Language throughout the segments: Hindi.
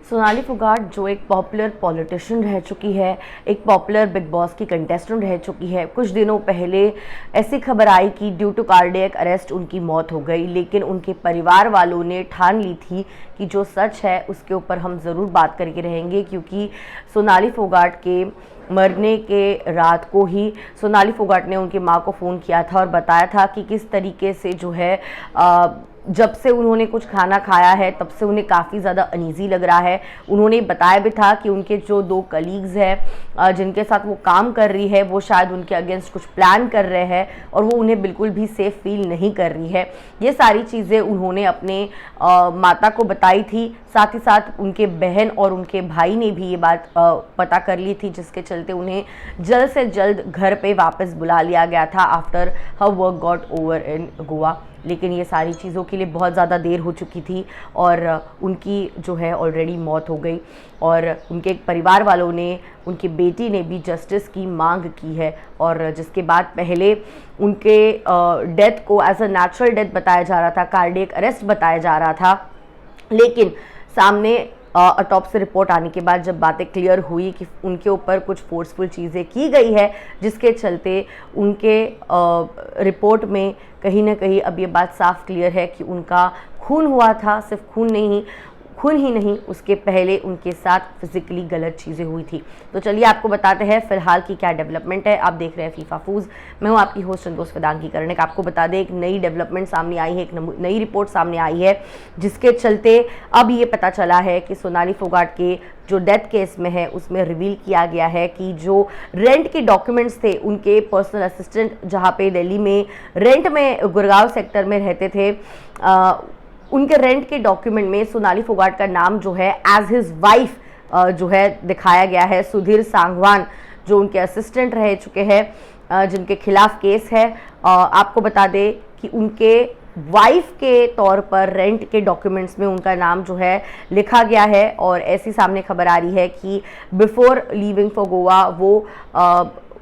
सोनाली फोगाट जो एक पॉपुलर पॉलिटिशियन रह चुकी है, एक पॉपुलर बिग बॉस की कंटेस्टेंट रह चुकी है, कुछ दिनों पहले ऐसी खबर आई कि ड्यू टू कार्डियक अरेस्ट उनकी मौत हो गई। लेकिन उनके परिवार वालों ने ठान ली थी कि जो सच है उसके ऊपर हम ज़रूर बात करके रहेंगे, क्योंकि सोनाली फोगाट के मरने के रात को ही सोनाली फोगाट ने उनकी माँ को फ़ोन किया था और बताया था कि किस तरीके से जो है जब से उन्होंने कुछ खाना खाया है तब से उन्हें काफ़ी ज़्यादा अनईज़ी लग रहा है। उन्होंने बताया भी था कि उनके जो 2 कलीग्स हैं जिनके साथ वो काम कर रही है वो शायद उनके अगेंस्ट कुछ प्लान कर रहे हैं और वो उन्हें बिल्कुल भी सेफ़ फील नहीं कर रही है। ये सारी चीज़ें उन्होंने अपने माता को बताई थी। साथ ही साथ उनके बहन और उनके भाई ने भी ये बात पता कर ली थी, जिसके चलते उन्हें जल्द से जल्द घर पे वापस बुला लिया गया था after her work got over in Goa. लेकिन ये सारी चीज़ों के लिए बहुत ज़्यादा देर हो चुकी थी और उनकी जो है ऑलरेडी मौत हो गई और उनके परिवार वालों ने, उनकी बेटी ने भी जस्टिस की मांग की है। और जिसके बाद पहले उनके डेथ को एज अ नेचुरल डेथ बताया जा रहा था, कार्डियक अरेस्ट बताया जा रहा था। लेकिन सामने ऑटोप्सी रिपोर्ट आने के बाद जब बातें क्लियर हुई कि उनके ऊपर कुछ फोर्सफुल चीज़ें की गई है, जिसके चलते उनके रिपोर्ट में कहीं ना कहीं अब ये बात साफ क्लियर है कि उनका खून हुआ था। सिर्फ खून ही नहीं, उसके पहले उनके साथ फिजिकली गलत चीज़ें हुई थी। तो चलिए आपको बताते हैं फिलहाल की क्या डेवलपमेंट है। आप देख रहे हैं फीफा फूज, मैं हूं आपकी होस्ट संतोष वेदांगी करने का। आपको बता दें एक नई डेवलपमेंट सामने आई है, एक नई रिपोर्ट सामने आई है, जिसके चलते अब ये पता चला है कि सोनाली फोगाट के जो डेथ केस में है उसमें रिवील किया गया है कि जो रेंट के डॉक्यूमेंट्स थे, उनके पर्सनल असिस्टेंट जहाँ पे दिल्ली में रेंट में गुड़गांव सेक्टर में रहते थे, उनके रेंट के डॉक्यूमेंट में सोनाली फोगाट का नाम जो है एज हिज वाइफ जो है दिखाया गया है। सुधीर सांगवान जो उनके असिस्टेंट रह चुके हैं, जिनके खिलाफ केस है, आपको बता दें कि उनके वाइफ के तौर पर रेंट के डॉक्यूमेंट्स में उनका नाम जो है लिखा गया है। और ऐसी सामने खबर आ रही है कि बिफोर लीविंग फॉर गोवा वो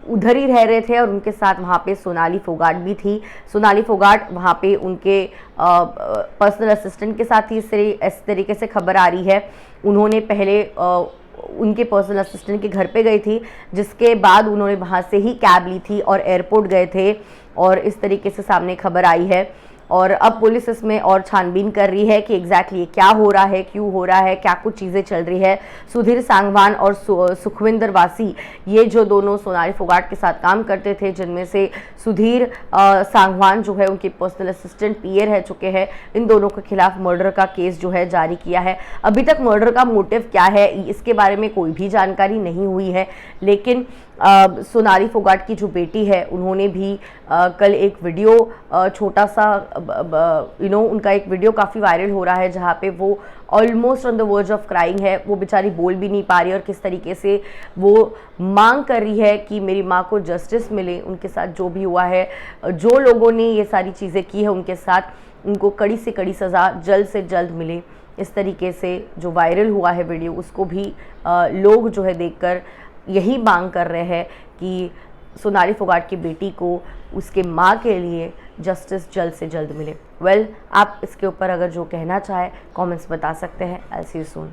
उधर ही रह रहे थे और उनके साथ वहाँ पे सोनाली फोगाट भी थी। सोनाली फोगाट वहाँ पे उनके पर्सनल असिस्टेंट के साथ ही इस तरीके से खबर आ रही है। उन्होंने पहले उनके पर्सनल असिस्टेंट के घर पे गई थी, जिसके बाद उन्होंने वहाँ से ही कैब ली थी और एयरपोर्ट गए थे और इस तरीके से सामने खबर आई है। और अब पुलिस इसमें और छानबीन कर रही है कि एग्जैक्टली क्या हो रहा है, क्यों हो रहा है, क्या कुछ चीज़ें चल रही है। सुधीर सांगवान और सुखविंदर वासी, ये जो दोनों सोनाली फोगाट के साथ काम करते थे, जिनमें से सुधीर सांगवान जो है उनके पर्सनल असिस्टेंट पीए रह चुके हैं, इन दोनों के खिलाफ मर्डर का केस जो है जारी किया है। अभी तक मर्डर का मोटिव क्या है इसके बारे में कोई भी जानकारी नहीं हुई है। लेकिन सोनाली फोगाट की जो बेटी है उन्होंने भी कल एक वीडियो छोटा सा उनका एक वीडियो काफ़ी वायरल हो रहा है, जहाँ पे वो almost on the verge of crying है। वो बेचारी बोल भी नहीं पा रही और किस तरीके से वो मांग कर रही है कि मेरी माँ को जस्टिस मिले, उनके साथ जो भी हुआ है, जो लोगों ने ये सारी चीज़ें की है उनके साथ, उनको कड़ी से कड़ी सज़ा जल्द से जल्द मिले। इस तरीके से जो वायरल हुआ है वीडियो, उसको भी लोग जो है देखकर यही मांग कर रहे हैं कि सोनाली फोगाट की बेटी को उसके माँ के लिए जस्टिस जल्द से जल्द मिले। आप इसके ऊपर अगर जो कहना चाहे कमेंट्स बता सकते हैं। आई सी यू सून।